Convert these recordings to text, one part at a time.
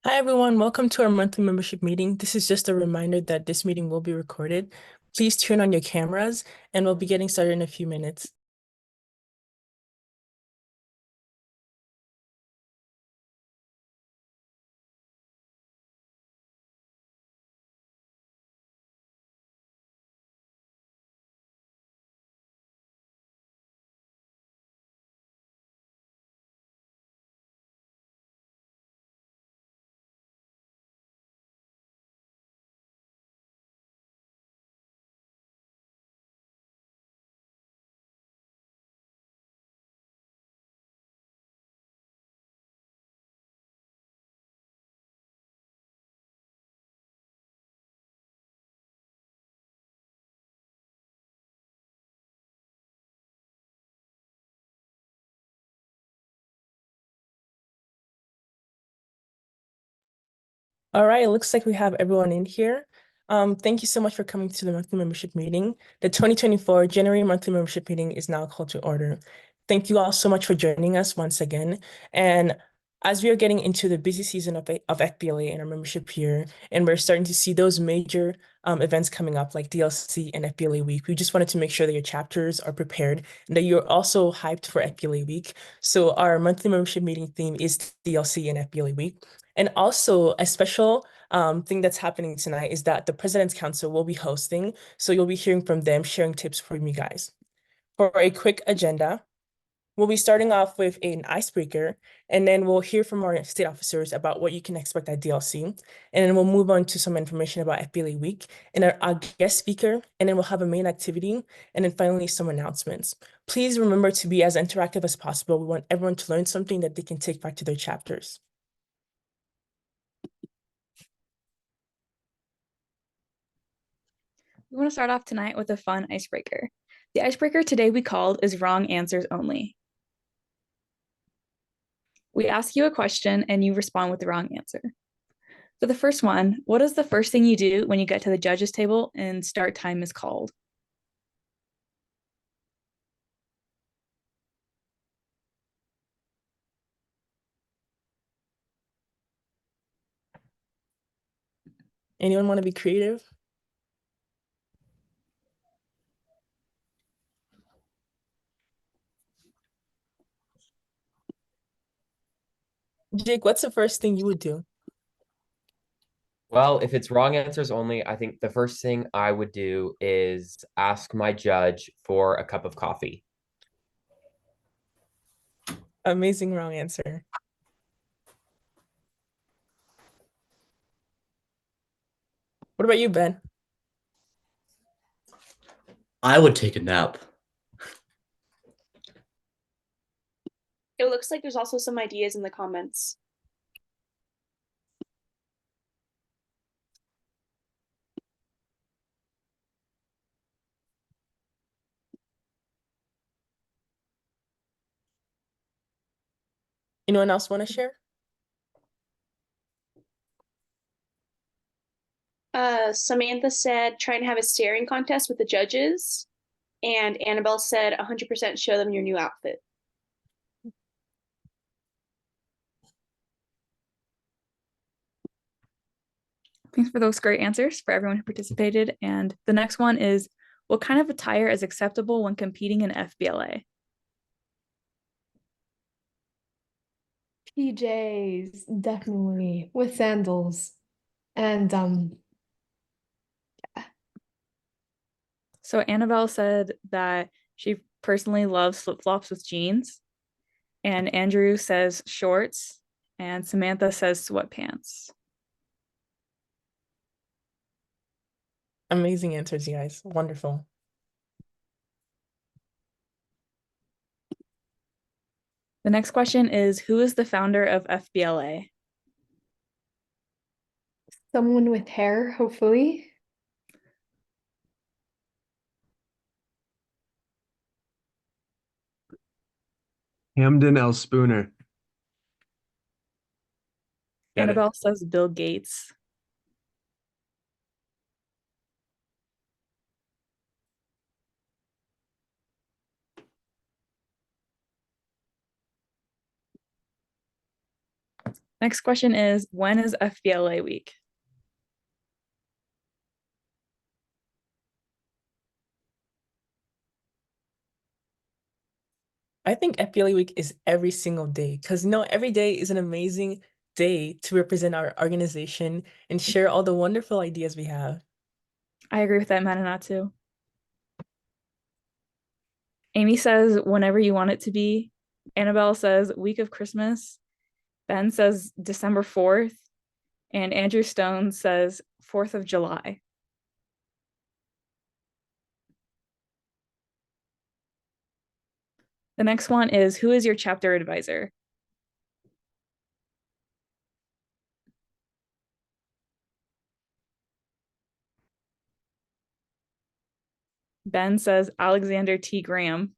Hi, everyone. Welcome to our monthly membership meeting. This is just a reminder that this meeting will be recorded. Please turn on your cameras and we'll be getting started in a few minutes. All right, it looks like we have everyone in here. Thank you so much for coming to the monthly membership meeting. The 2024 January monthly membership meeting is now called to order. Thank you all so much for joining us once again. And as we are getting into the busy season of FBLA and our membership year, and we're starting to see those major events coming up like DLC and FBLA Week, we just wanted to make sure that your chapters are prepared and that you're also hyped for FBLA Week. So our monthly membership meeting theme is DLC and FBLA Week. And also a special thing that's happening tonight is that the President's Council will be hosting. So you'll be hearing from them, sharing tips from you guys. For a quick agenda, we'll be starting off with an icebreaker, and then we'll hear from our state officers about what you can expect at DLC. And then we'll move on to some information about FBLA Week and our guest speaker, and then we'll have a main activity, and then finally some announcements. Please remember to be as interactive as possible. We want everyone to learn something that they can take back to their chapters. We want to start off tonight with a fun icebreaker. The icebreaker today we called is wrong answers only. We ask you a question and you respond with the wrong answer. For the first one, what is the first thing you do when you get to the judges table and start time is called? Anyone want to be creative? Jake, what's the first thing you would do? Well, if it's wrong answers only, I think the first thing I would do is ask my judge for a cup of coffee. Amazing wrong answer. What about you, Ben? I would take a nap. It looks like there's also some ideas in the comments. Anyone else want to share? Samantha said trying to have a staring contest with the judges. And Annabelle said 100% show them your new outfit. Thanks for those great answers for everyone who participated. And the next one is, what kind of attire is acceptable when competing in FBLA? PJs, definitely, with sandals. And So Annabelle said that she personally loves flip-flops with jeans. And Andrew says shorts. And Samantha says sweatpants. Amazing answers, you guys. Wonderful. The next question is, who is the founder of FBLA? someone with hair, hopefully. Hamden L. Spooner. Got it. Annabelle says Bill Gates. Next question is, when is FBLA week? I think FBLA week is every single day because every day is an amazing day to represent our organization and share all the wonderful ideas we have. I agree with that, Manana, too. Amy says, whenever you want it to be. Annabelle says, week of Christmas. Ben says, December 4th. And Andrew Stone says, 4th of July. The next one is, who is your chapter advisor? Ben says Alexander T. Graham.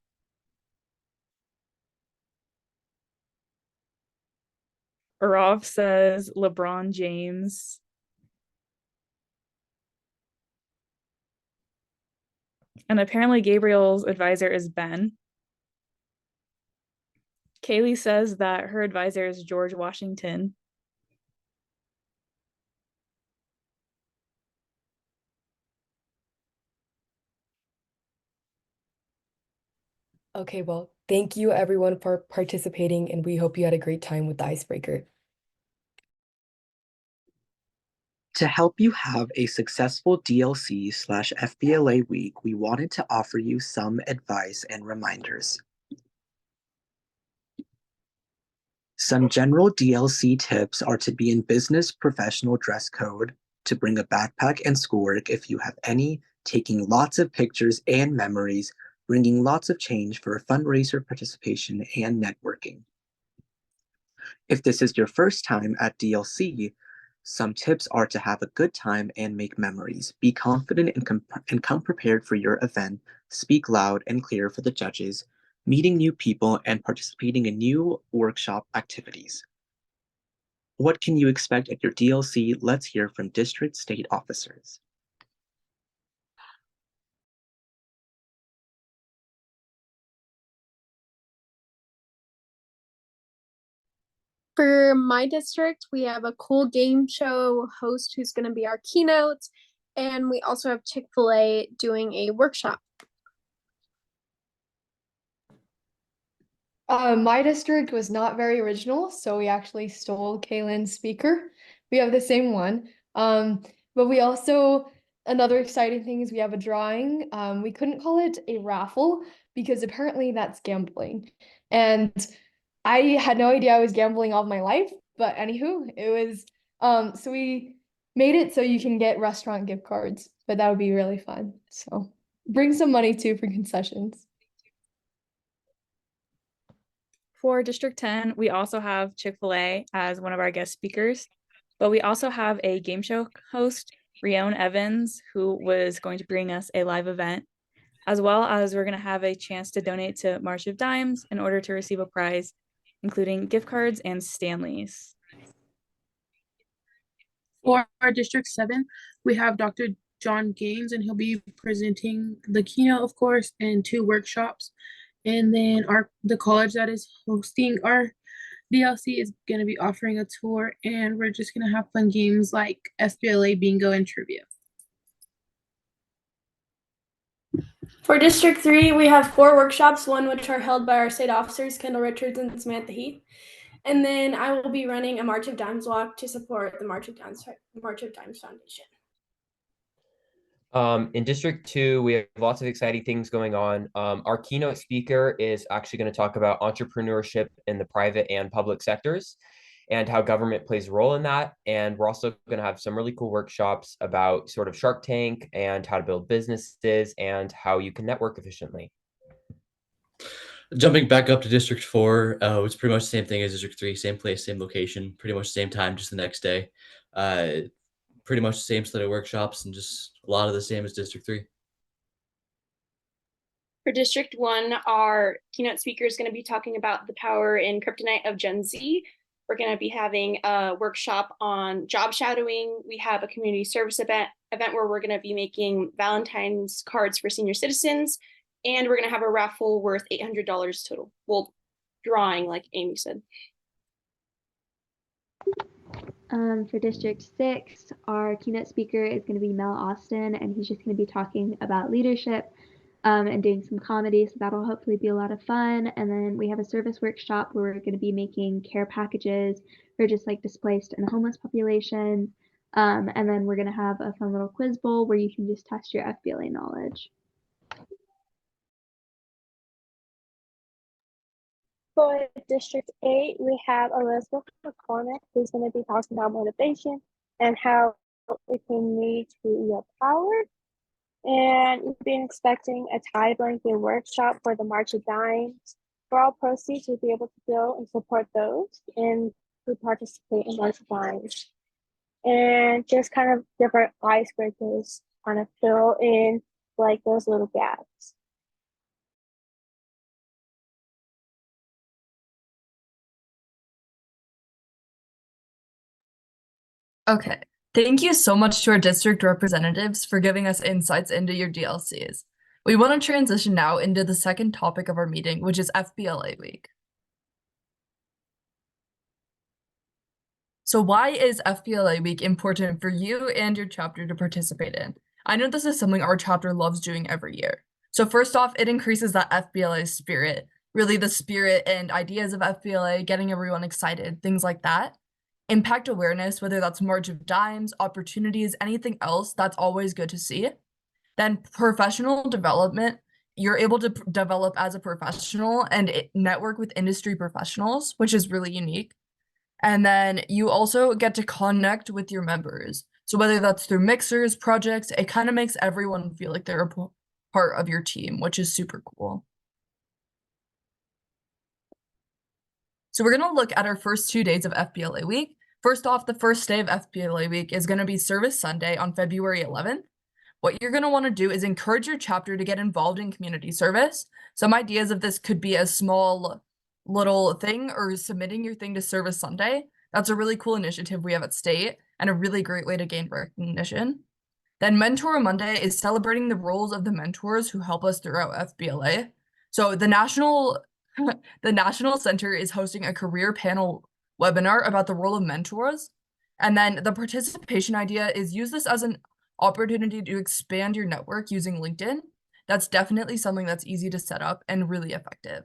Arav says LeBron James. And apparently Gabriel's advisor is Ben. Kaylee says that her advisor is George Washington. Okay, well, thank you everyone for participating, and we hope you had a great time with the icebreaker. To help you have a successful DLC/FBLA week, we wanted to offer you some advice and reminders. Some general DLC tips are to be in business professional dress code, to bring a backpack and schoolwork if you have any, taking lots of pictures and memories, bringing lots of change for fundraiser participation and networking. If this is your first time at DLC, some tips are to have a good time and make memories. Be confident and come prepared for your event. Speak loud and clear for the judges, meeting new people and participating in new workshop activities. What can you expect at your DLC? Let's hear from district state officers. For my district, we have a cool game show host who's going to be our keynote, and we also have Chick-fil-A doing a workshop. My district was not very original, so we actually stole Kaylin's speaker. We have the same one. But we also, another exciting thing is we have a drawing. We couldn't call it a raffle because apparently that's gambling. And I had no idea I was gambling all my life, but anywho, it was so we made it so you can get restaurant gift cards, but that would be really fun. So bring some money too for concessions. For District 10, we also have Chick-fil-A as one of our guest speakers, but we also have a game show host, Rione Evans, who was going to bring us a live event, as well as we're going to have a chance to donate to March of Dimes in order to receive a prize, including gift cards and Stanleys. For our District 7, we have Dr. John Gaines, and he'll be presenting the keynote, of course, and 2 workshops. And then the college that is hosting our DLC is going to be offering a tour, and we're just going to have fun games like FBLA bingo and trivia. For District 3, we have 4 workshops, one which are held by our state officers, Kendall Richards and Samantha Heath. And then I will be running a March of Dimes walk to support the March of Dimes Foundation. In District 2, we have lots of exciting things going on. Our keynote speaker is actually going to talk about entrepreneurship in the private and public sectors and how government plays a role in that. And we're also going to have some really cool workshops about sort of Shark Tank and how to build businesses and how you can network efficiently. Jumping back up to District 4, it's pretty much the same thing as District 3, same place, same location, pretty much the same time, just the next day. Pretty much the same slate of workshops and just a lot of the same as District 3. For District 1, our keynote speaker is going to be talking about the power and kryptonite of Gen Z. We're going to be having a workshop on job shadowing. We have a community service event where we're going to be making Valentine's cards for senior citizens. And we're going to have a raffle worth $800 total. Well, drawing, like Amy said. For District 6, our keynote speaker is going to be Mel Austin, and he's just going to be talking about leadership and doing some comedy, so that'll hopefully be a lot of fun. And then we have a service workshop where we're going to be making care packages for just like displaced and homeless populations. And then we're going to have a fun little quiz bowl where you can just test your FBLA knowledge. For District 8, we have Elizabeth McCormick, who's going to be talking about motivation and how it can lead to your power. And we've been expecting a tie blanket workshop for the March of Dimes. For all proceeds, you'll be able to go and support those and to participate in March of Dimes. And just kind of different icebreakers kind of fill in like those little gaps. Okay, thank you so much to our district representatives for giving us insights into your DLCs. We want to transition now into the second topic of our meeting, which is FBLA week. So why is FBLA week important for you and your chapter to participate in? I know this is something our chapter loves doing every year. So first off, it increases that FBLA spirit, really the spirit and ideas of FBLA, getting everyone excited, things like that. Impact awareness, whether that's March of Dimes, opportunities, anything else, that's always good to see. Then professional development, you're able to develop as a professional and network with industry professionals, which is really unique. And then you also get to connect with your members. So whether that's through mixers, projects, it kind of makes everyone feel like they're a part of your team, which is super cool. So we're going to look at our first 2 days of FBLA week. First off, the first day of FBLA week is going to be Service Sunday on February 11th. What you're going to want to do is encourage your chapter to get involved in community service. Some ideas of this could be a small little thing or submitting your thing to Service Sunday. That's a really cool initiative we have at state and a really great way to gain recognition. Then Mentor Monday is celebrating the roles of the mentors who help us throughout FBLA. So the National Center is hosting a career panel webinar about the role of mentors. And then the participation idea is use this as an opportunity to expand your network using LinkedIn. That's definitely something that's easy to set up and really effective.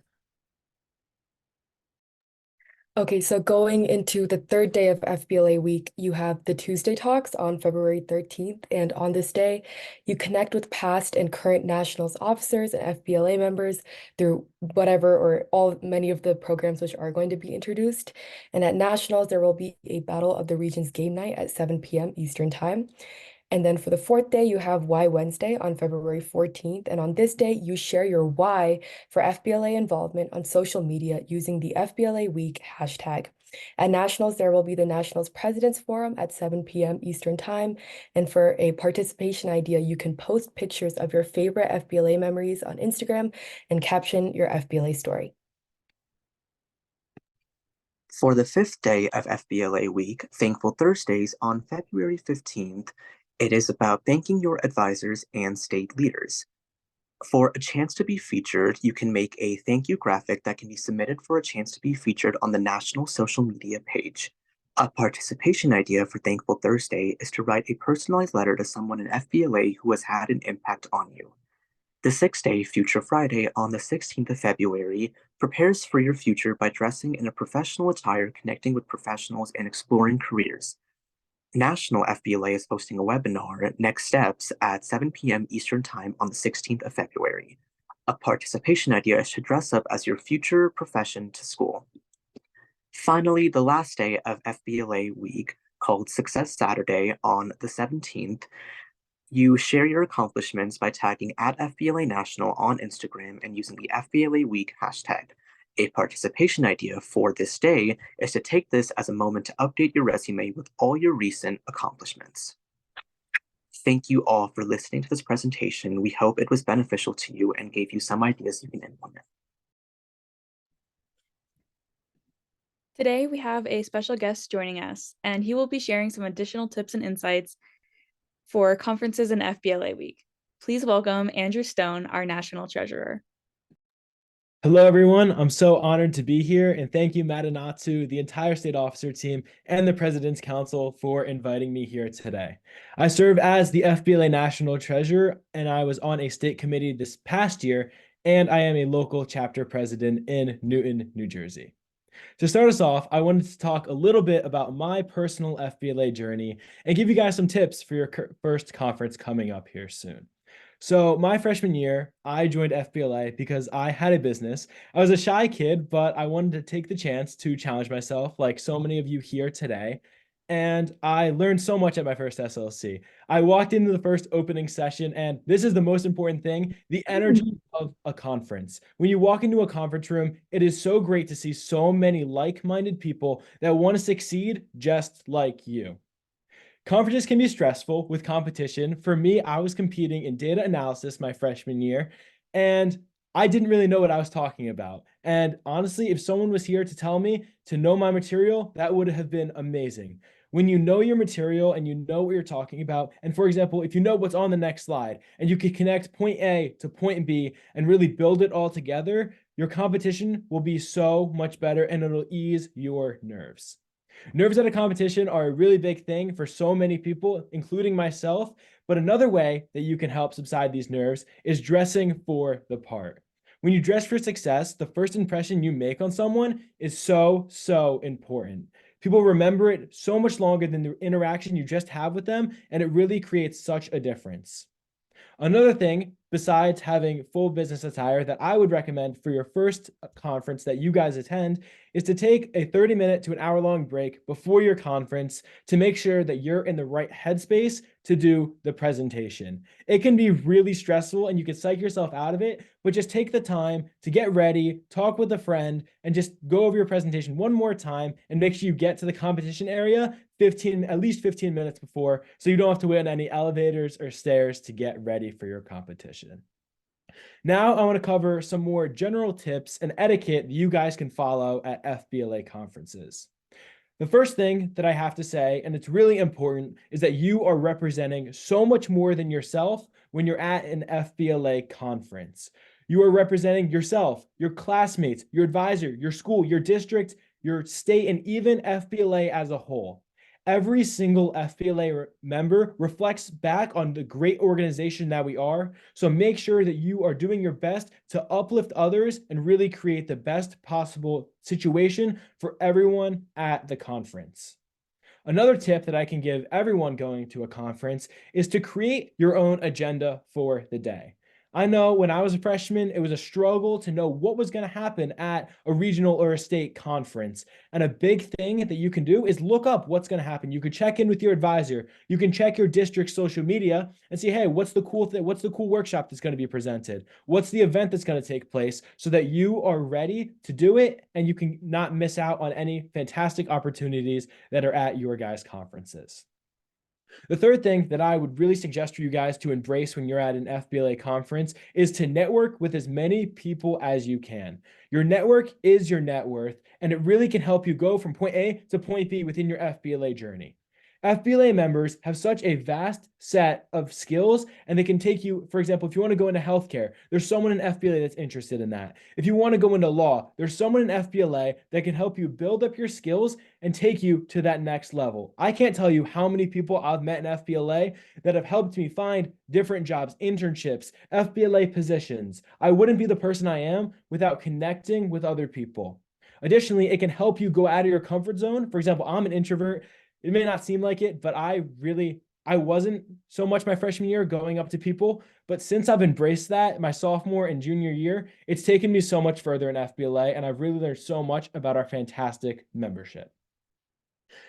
Okay, so going into the third day of FBLA week, you have the Tuesday talks on February 13th. And on this day, you connect with past and current nationals officers and FBLA members through whatever or many of the programs which are going to be introduced. And at nationals, there will be a Battle of the Regions game night at 7 p.m. Eastern Time. And then for the fourth day, you have Why Wednesday on February 14th. And on this day, you share your why for FBLA involvement on social media using the FBLA Week hashtag. At Nationals, there will be the Nationals President's Forum at 7 p.m. Eastern Time. And for a participation idea, you can post pictures of your favorite FBLA memories on Instagram and caption your FBLA story. For the fifth day of FBLA week, Thankful Thursdays on February 15th, it is about thanking your advisors and state leaders. For a chance to be featured, you can make a thank you graphic that can be submitted for a chance to be featured on the national social media page. A participation idea for Thankful Thursday is to write a personalized letter to someone in FBLA who has had an impact on you. The 6-day Future Friday on the 16th of February prepares for your future by dressing in a professional attire, connecting with professionals, and exploring careers. National FBLA is hosting a webinar, Next Steps, at 7 p.m. Eastern Time on the 16th of February. A participation idea is to dress up as your future profession to school. Finally, the last day of FBLA week, called Success Saturday on the 17th, you share your accomplishments by tagging at FBLA National on Instagram and using the FBLA Week hashtag. A participation idea for this day is to take this as a moment to update your resume with all your recent accomplishments. Thank you all for listening to this presentation. We hope it was beneficial to you and gave you some ideas you can implement. Today, we have a special guest joining us, and he will be sharing some additional tips and insights for conferences in FBLA week. Please welcome Andrew Stone, our National Treasurer. Hello, everyone. I'm so honored to be here, and thank you, Madanatsu, the entire state officer team, and the President's Council for inviting me here today. I serve as the FBLA National Treasurer, and I was on a state committee this past year, and I am a local chapter president in Newton, New Jersey. To start us off, I wanted to talk a little bit about my personal FBLA journey and give you guys some tips for your first conference coming up here soon. So my freshman year, I joined FBLA because I had a business. I was a shy kid, but I wanted to take the chance to challenge myself like so many of you here today. And I learned so much at my first SLC. I walked into the first opening session, and this is the most important thing, the energy of a conference. When you walk into a conference room, it is so great to see so many like-minded people that want to succeed just like you. Conferences can be stressful with competition. For me, I was competing in data analysis my freshman year, and I didn't really know what I was talking about. And honestly, if someone was here to tell me to know my material, that would have been amazing. When you know your material and you know what you're talking about, and for example, if you know what's on the next slide and you can connect point A to point B and really build it all together, your competition will be so much better and it'll ease your nerves. Nerves at a competition are a really big thing for so many people, including myself. But another way that you can help subside these nerves is dressing for the part. When you dress for success, the first impression you make on someone is so important. People remember it so much longer than the interaction you just have with them, and it really creates such a difference. Another thing, besides having full business attire, that I would recommend for your first conference that you guys attend is to take a 30-minute to an hour-long break before your conference to make sure that you're in the right headspace to do the presentation. It can be really stressful and you can psych yourself out of it, but just take the time to get ready, talk with a friend, and just go over your presentation one more time and make sure you get to the competition area at least 15 minutes before, so you don't have to wait on any elevators or stairs to get ready for your competition. Now I want to cover some more general tips and etiquette that you guys can follow at FBLA conferences. The first thing that I have to say, and it's really important, is that you are representing so much more than yourself when you're at an FBLA conference. You are representing yourself, your classmates, your advisor, your school, your district, your state, and even FBLA as a whole. Every single FBLA member reflects back on the great organization that we are. So make sure that you are doing your best to uplift others and really create the best possible situation for everyone at the conference. Another tip that I can give everyone going to a conference is to create your own agenda for the day. I know when I was a freshman, it was a struggle to know what was going to happen at a regional or a state conference. And a big thing that you can do is look up what's going to happen. You could check in with your advisor. You can check your district's social media and see, hey, what's the cool thing? What's the cool workshop that's going to be presented? What's the event that's going to take place so that you are ready to do it and you can not miss out on any fantastic opportunities that are at your guys' conferences. The third thing that I would really suggest for you guys to embrace when you're at an FBLA conference is to network with as many people as you can. Your network is your net worth, and it really can help you go from point A to point B within your FBLA journey. FBLA members have such a vast set of skills, and they can take you, for example, if you want to go into healthcare, there's someone in FBLA that's interested in that. If you want to go into law, there's someone in FBLA that can help you build up your skills and take you to that next level. I can't tell you how many people I've met in FBLA that have helped me find different jobs, internships, FBLA positions. I wouldn't be the person I am without connecting with other people. Additionally, it can help you go out of your comfort zone. For example, I'm an introvert. It may not seem like it, but I wasn't so much my freshman year going up to people. But since I've embraced that my sophomore and junior year, it's taken me so much further in FBLA, and I've really learned so much about our fantastic membership.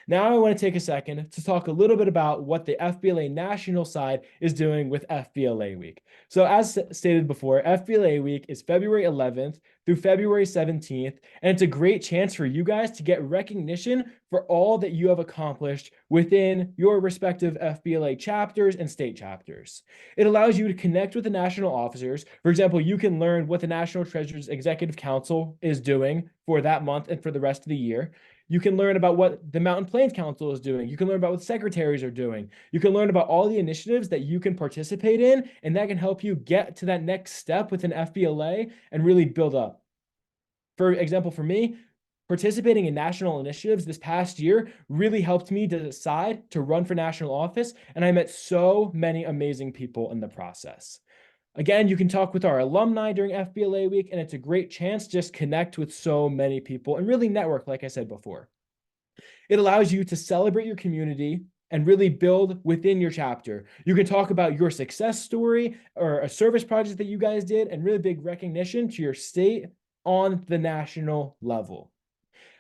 Now I want to take a second to talk a little bit about what the FBLA national side is doing with FBLA week. So as stated before, FBLA week is February 11th through February 17th, and it's a great chance for you guys to get recognition for all that you have accomplished within your respective FBLA chapters and state chapters. It allows you to connect with the national officers. For example, you can learn what the National Treasurer's Executive Council is doing for that month and for the rest of the year. You can learn about what the Mountain Plains Council is doing. You can learn about what secretaries are doing. You can learn about all the initiatives that you can participate in, and that can help you get to that next step within FBLA and really build up. For example, for me, participating in national initiatives this past year really helped me to decide to run for national office, and I met so many amazing people in the process. Again, you can talk with our alumni during FBLA week, and it's a great chance to just connect with so many people and really network, like I said before. It allows you to celebrate your community and really build within your chapter. You can talk about your success story or a service project that you guys did and really big recognition to your state on the national level.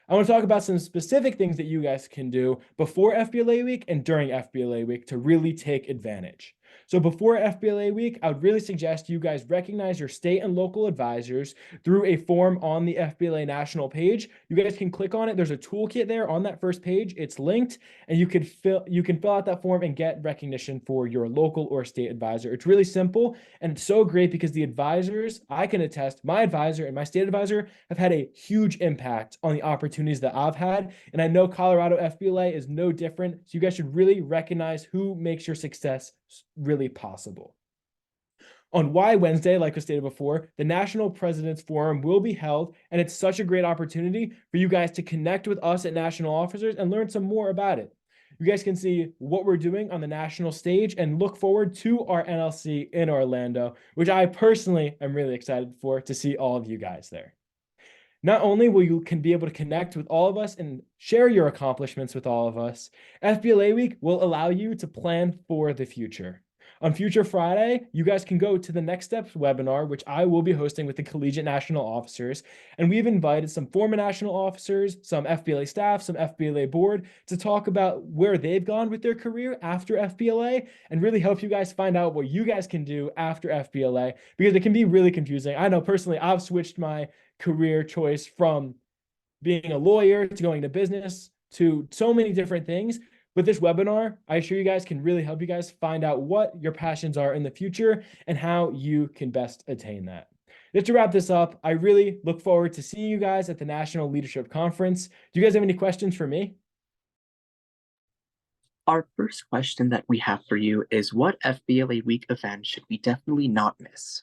I want to talk about some specific things that you guys can do before FBLA week and during FBLA week to really take advantage. So before FBLA week, I would really suggest you guys recognize your state and local advisors through a form on the FBLA national page. You guys can click on it. There's a toolkit there on that first page. It's linked, and you can fill out that form and get recognition for your local or state advisor. It's really simple, and it's so great because the advisors, I can attest, my advisor and my state advisor have had a huge impact on the opportunities that I've had. And I know Colorado FBLA is no different. So you guys should really recognize who makes your success really possible. On Y Wednesday, like I stated before, the National President's Forum will be held, and it's such a great opportunity for you guys to connect with us at national officers and learn some more about it. You guys can see what we're doing on the national stage and look forward to our NLC in Orlando, which I personally am really excited for to see all of you guys there. Not only will you be able to connect with all of us and share your accomplishments with all of us, FBLA Week will allow you to plan for the future. On Future Friday, you guys can go to the Next Steps webinar, which I will be hosting with the collegiate national officers. And we've invited some former national officers, some FBLA staff, some FBLA board to talk about where they've gone with their career after FBLA and really help you guys find out what you guys can do after FBLA, because it can be really confusing. I know personally, I've switched my career choice from being a lawyer to going to business to so many different things. But this webinar, I assure you guys, can really help you guys find out what your passions are in the future and how you can best attain that. Just to wrap this up, I really look forward to seeing you guys at the National Leadership Conference. Do you guys have any questions for me? Our first question that we have for you is, what FBLA week event should we definitely not miss?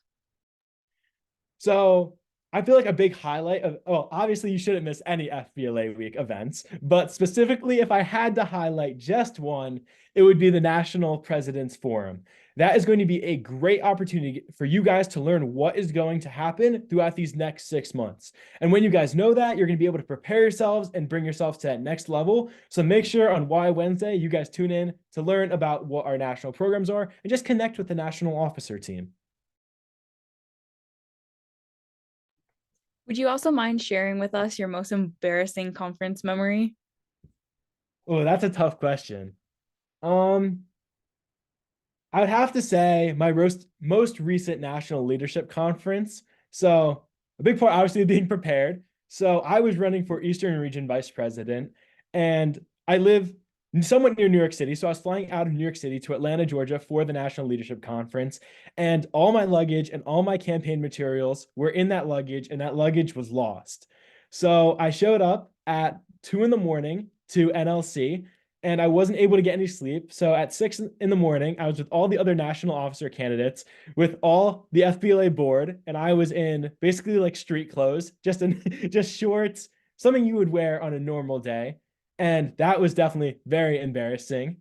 So I feel like a big highlight of, well, obviously you shouldn't miss any FBLA week events, but specifically if I had to highlight just one, it would be the National President's Forum. That is going to be a great opportunity for you guys to learn what is going to happen throughout these next 6 months. And when you guys know that, you're going to be able to prepare yourselves and bring yourselves to that next level. So make sure on Y Wednesday, you guys tune in to learn about what our national programs are and just connect with the national officer team. Would you also mind sharing with us your most embarrassing conference memory? Oh, that's a tough question. I would have to say my most recent national leadership conference. So a big part, obviously, being prepared. So I was running for Eastern Region Vice President, and I live somewhat near New York City. So I was flying out of New York City to Atlanta, Georgia for the National Leadership Conference. And all my luggage and all my campaign materials were in that luggage, and that luggage was lost. So I showed up at 2 a.m. to NLC, and I wasn't able to get any sleep. So at 6 a.m, I was with all the other national officer candidates, with all the FBLA board, and I was in basically like street clothes, just shorts, something you would wear on a normal day. And that was definitely very embarrassing.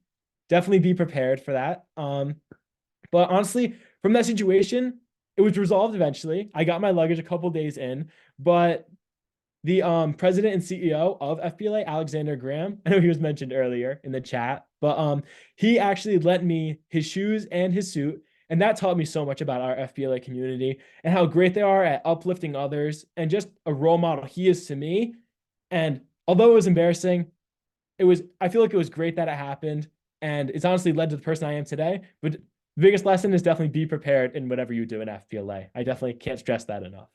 Definitely be prepared for that. But honestly, from that situation, it was resolved eventually. I got my luggage a couple days in, but the president and CEO of FBLA, Alexander Graham, I know he was mentioned earlier in the chat, but he actually lent me his shoes and his suit. And that taught me so much about our FBLA community and how great they are at uplifting others and just a role model he is to me. And although it was embarrassing, I feel like it was great that it happened, and it's honestly led to the person I am today. But the biggest lesson is definitely be prepared in whatever you do in FBLA. I definitely can't stress that enough.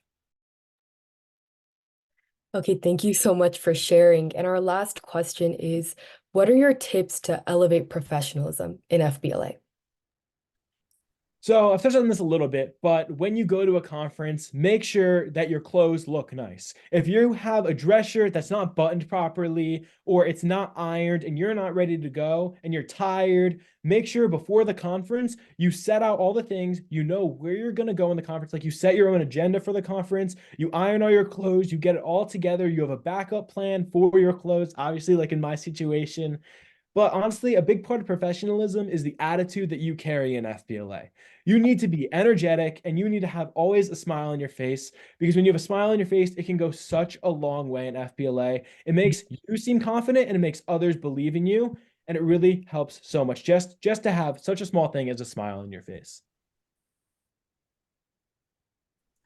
Okay, thank you so much for sharing. And our last question is, what are your tips to elevate professionalism in FBLA? So I've touched on this a little bit, but when you go to a conference, make sure that your clothes look nice. If you have a dress shirt that's not buttoned properly, or it's not ironed and you're not ready to go and you're tired, make sure before the conference, you set out all the things, you know where you're going to go in the conference. Like you set your own agenda for the conference, you iron all your clothes, you get it all together, you have a backup plan for your clothes, obviously, like in my situation. But honestly, a big part of professionalism is the attitude that you carry in FBLA. You need to be energetic and you need to have always a smile on your face, because when you have a smile on your face, it can go such a long way in FBLA. It makes you seem confident and it makes others believe in you. And it really helps so much just to have such a small thing as a smile on your face.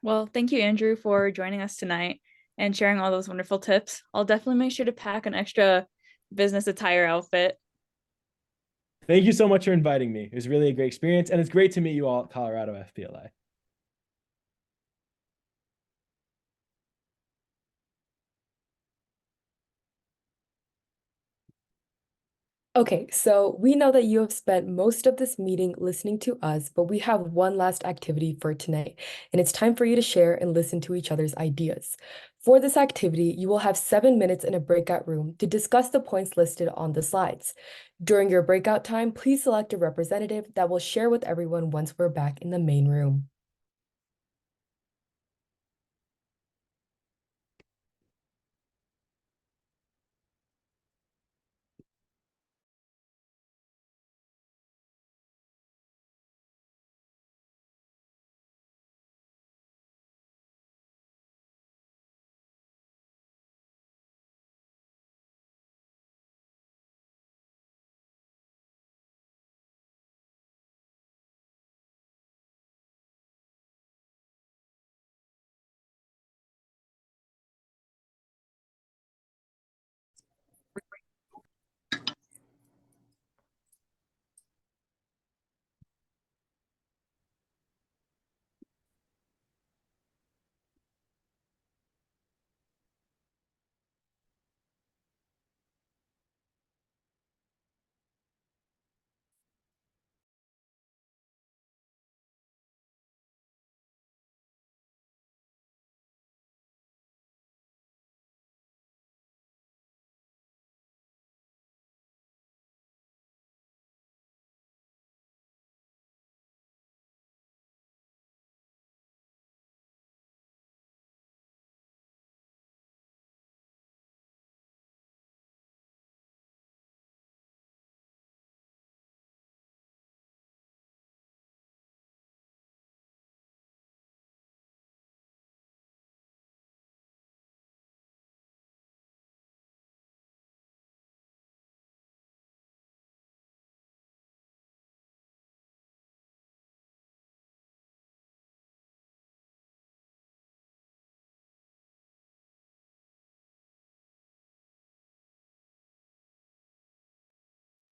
Well, thank you, Andrew, for joining us tonight and sharing all those wonderful tips. I'll definitely make sure to pack an extra business attire outfit. Thank you so much for inviting me. It was really a great experience, and it's great to meet you all at Colorado FBLA. Okay, so we know that you have spent most of this meeting listening to us, but we have one last activity for tonight, and it's time for you to share and listen to each other's ideas. For this activity, you will have 7 minutes in a breakout room to discuss the points listed on the slides. During your breakout time, please select a representative that will share with everyone once we're back in the main room.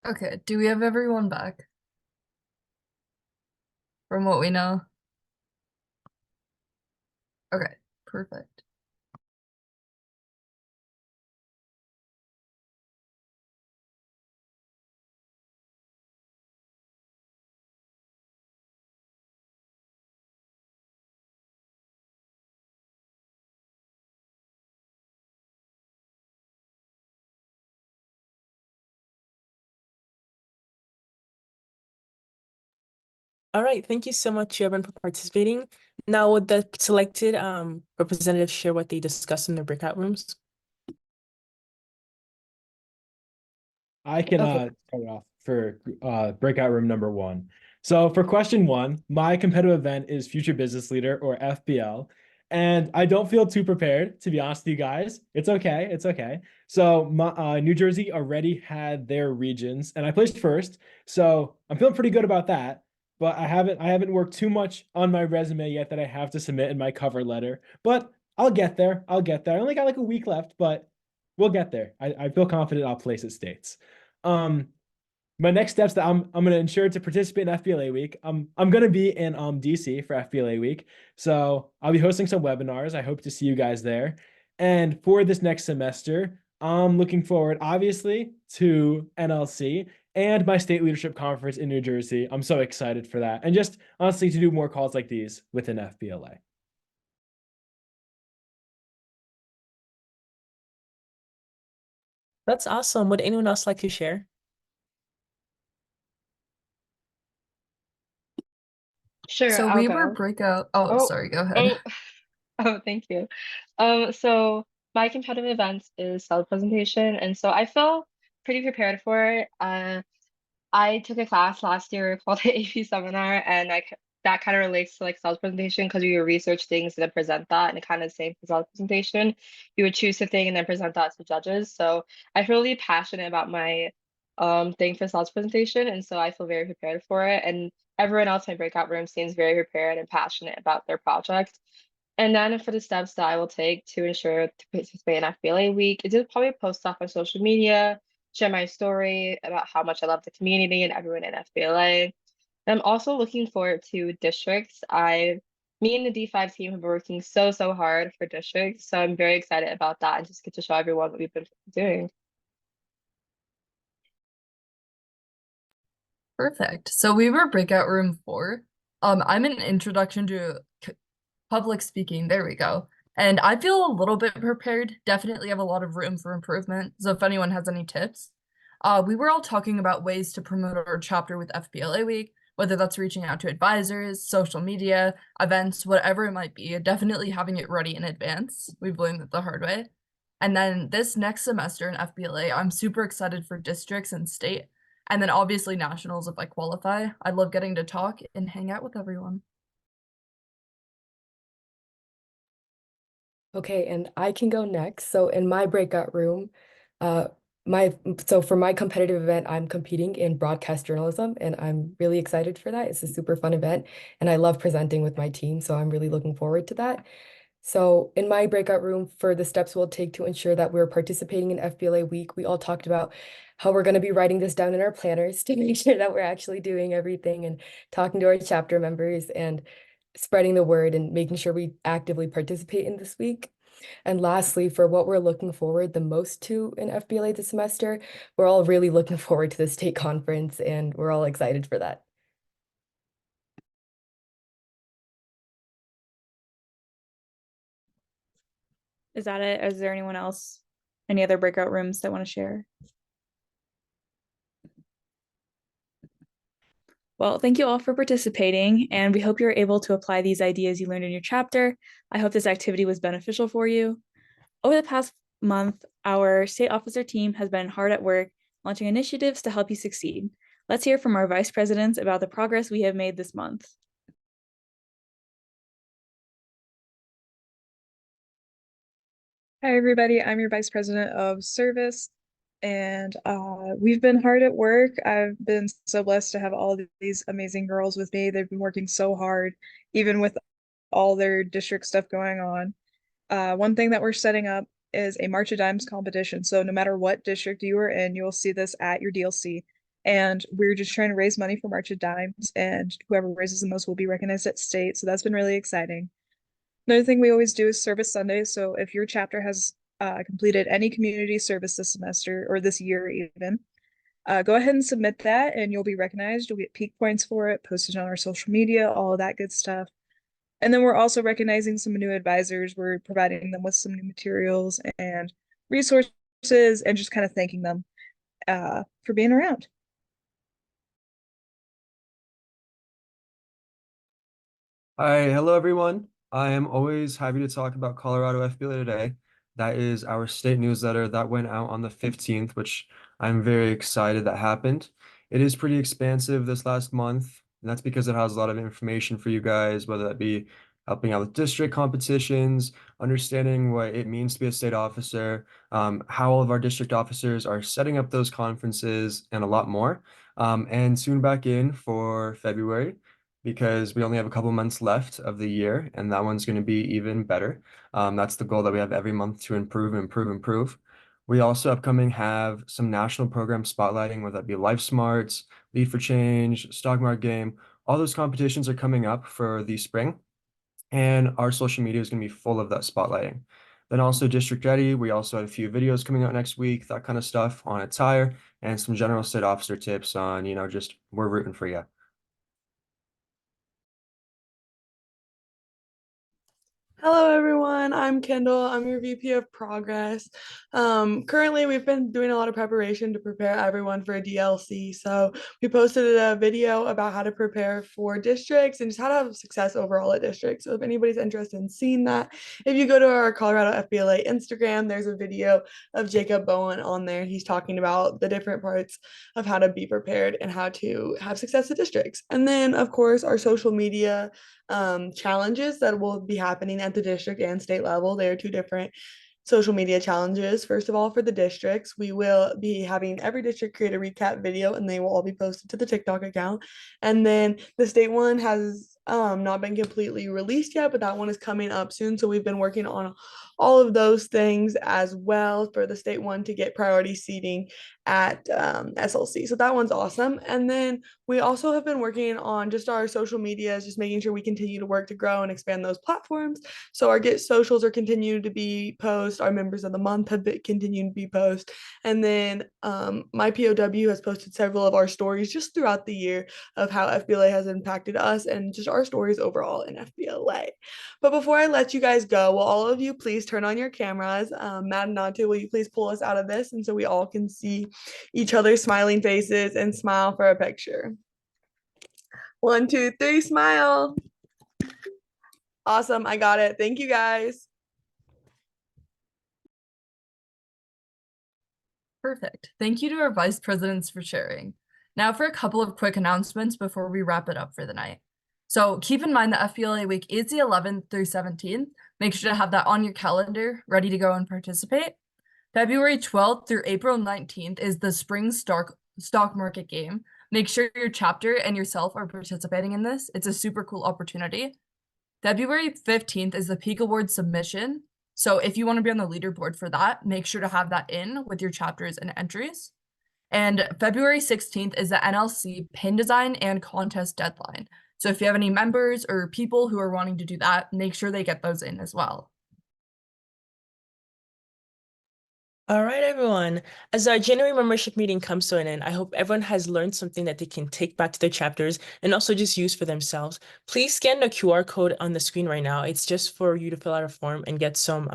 Okay, do we have everyone back? From what we know? Okay, perfect. All right, thank you so much, everyone, for participating. Now, would the selected representatives share what they discussed in the breakout rooms? I can Okay. start off for breakout room number 1. So for question 1, my competitive event is Future Business Leader, or FBL. And I don't feel too prepared, to be honest with you guys. It's okay. It's okay. So my New Jersey already had their regions, and I placed first. So I'm feeling pretty good about that. But I haven't worked too much on my resume yet that I have to submit in my cover letter. But I'll get there. I'll get there. I only got like a week left, but we'll get there. I feel confident I'll place at States. Um, my next steps that I'm going to ensure to participate in FBLA week. I'm going to be in DC for FBLA week. So I'll be hosting some webinars. I hope to see you guys there. And for this next semester, I'm looking forward obviously to NLC and my state leadership conference in New Jersey. I'm so excited for that. And just honestly to do more calls like these within FBLA. That's awesome. Would anyone else like to share? Sure, So I'll we were go. breakout. Oh, Oh, sorry, go ahead. oh, oh, thank you. So my competitive events is self presentation, and so I feel pretty prepared for it. I took a class last year called the AP seminar, and that kind of relates to like sales presentation because you research things and then present that, and it kind of the same for sales presentation. You would choose a thing and then present that to judges. So I feel really passionate about my thing for sales presentation, and so I feel very prepared for it. And everyone else in my breakout room seems very prepared and passionate about their project. And then for the steps that I will take to ensure to participate in FBLA week, is just probably post stuff on social media, share my story about how much I love the community and everyone in FBLA. I'm also looking forward to districts. Me and the D5 team have been working so hard for districts, so I'm very excited about that and just get to show everyone what we've been doing. Perfect. So we were breakout room 4. I'm an introduction to public speaking. There we go. And I feel a little bit prepared. Definitely have a lot of room for improvement. So if anyone has any tips, we were all talking about ways to promote our chapter with FBLA week, whether that's reaching out to advisors, social media, events, whatever it might be, definitely having it ready in advance. We've learned it the hard way. And then this next semester in FBLA, I'm super excited for districts and state. And then obviously nationals if I qualify. I love getting to talk and hang out with everyone. Okay, and I can go next. So in my breakout room, uh, for my competitive event, I'm competing in broadcast journalism, and I'm really excited for that. It's a super fun event, and I love presenting with my team, so I'm really looking forward to that. So in my breakout room, for the steps we'll take to ensure that we're participating in FBLA week, we all talked about how we're going to be writing this down in our planners to make sure that we're actually doing everything and talking to our chapter members and spreading the word and making sure we actively participate in this week. And lastly, for what we're looking forward the most to in FBLA this semester, we're all really looking forward to the state conference and we're all excited for that. Is that it? Is there anyone else? Any other breakout rooms that want to share? Well, thank you all for participating, and we hope you're able to apply these ideas you learned in your chapter. I hope this activity was beneficial for you. Over the past month, our state officer team has been hard at work launching initiatives to help you succeed. Let's hear from our vice presidents about the progress we have made this month. Hi, everybody. I'm your Vice President of Service, and we've been hard at work. I've been so blessed to have all of these amazing girls with me. They've been working so hard, even with all their district stuff going on. One thing that we're setting up is a March of Dimes competition. So no matter what district you are in, you'll see this at your DLC. And we're just trying to raise money for March of Dimes, and whoever raises the most will be recognized at state. So that's been really exciting. Another thing we always do is Service Sunday. So if your chapter has completed any community service this semester or this year even, go ahead and submit that and you'll be recognized. You'll get peak points for it, posted on our social media, all of that good stuff. And then we're also recognizing some new advisors. We're providing them with some new materials and resources and just kind of thanking them for being around. Hi, hello everyone. I am always happy to talk about Colorado FBLA Today. That is our state newsletter that went out on the 15th, which I'm very excited that happened. It is pretty expansive this last month, and that's because it has a lot of information for you guys, whether that be helping out with district competitions, understanding what it means to be a state officer, how all of our district officers are setting up those conferences, and a lot more. And soon back in for February, because we only have a couple months left of the year, and that one's going to be even better. That's the goal that we have every month to improve, improve, improve. We also upcoming have some national programs spotlighting, whether that be Life Smarts, Lead for Change, Stock Market Game. All those competitions are coming up for the spring, and our social media is going to be full of that spotlighting. Then also District Ready, we also have a few videos coming out next week, that kind of stuff on attire, and some general state officer tips on, just we're rooting for you. Hello, everyone. I'm Kendall. I'm your VP of Progress. Currently, we've been doing a lot of preparation to prepare everyone for a DLC. So we posted a video about how to prepare for districts and just how to have success overall at districts. So if anybody's interested in seeing that, if you go to our Colorado FBLA Instagram, there's a video of Jacob Bowen on there. He's talking about the different parts of how to be prepared and how to have success at districts. And then, of course, our social media challenges that will be happening at the district and state level. They are two different social media challenges. First of all, for the districts, we will be having every district create a recap video and they will all be posted to the TikTok account. And then the state one has not been completely released yet, but that one is coming up soon. So we've been working on all of those things as well for the state one to get priority seating at SLC. So that one's awesome. And then we also have been working on just our social medias, just making sure we continue to work to grow and expand those platforms. So our Get Socials are continuing to be post. Our Members of the Month have been continuing to be post. And then my POW has posted several of our stories just throughout the year of how FBLA has impacted us and just our stories overall in FBLA. But before I let you guys go, will all of you please turn on your cameras? Matt and Natu, will you please pull us out of this and so we all can see each other's smiling faces and smile for a picture? 1, 2, 3, smile. Awesome, I got it. Thank you guys. Perfect. Thank you to our vice presidents for sharing. Now for a couple of quick announcements before we wrap it up for the night. So keep in mind the FBLA week is the 11th through 17th. Make sure to have that on your calendar, ready to go and participate. February 12th through April 19th is the spring stock market game. Make sure your chapter and yourself are participating in this. It's a super cool opportunity. February 15th is the Peak Award submission. So if you want to be on the leaderboard for that, make sure to have that in with your chapters and entries. And February 16th is the NLC pin design and contest deadline. So if you have any members or people who are wanting to do that, make sure they get those in as well. All right, everyone. As our January membership meeting comes to an end, I hope everyone has learned something that they can take back to their chapters and also just use for themselves. Please scan the QR code on the screen right now. It's just for you to fill out a form and get some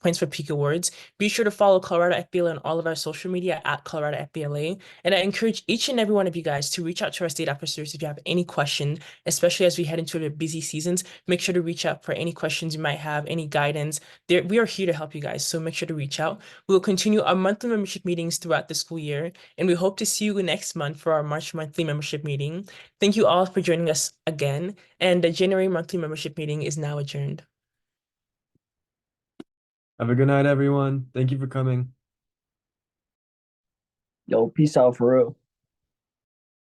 points for Peak Awards. Be sure to follow Colorado FBLA on all of our social media at Colorado FBLA. And I encourage each and every one of you guys to reach out to our state officers if you have any questions, especially as we head into the busy seasons. Make sure to reach out for any questions you might have, any guidance. We are here to help you guys, so make sure to reach out. We will continue our monthly membership meetings throughout the school year, and we hope to see you next month for our March monthly membership meeting. Thank you all for joining us again, and the January monthly membership meeting is now adjourned. Have a good night, everyone. Thank you for coming. Yo, peace out for real.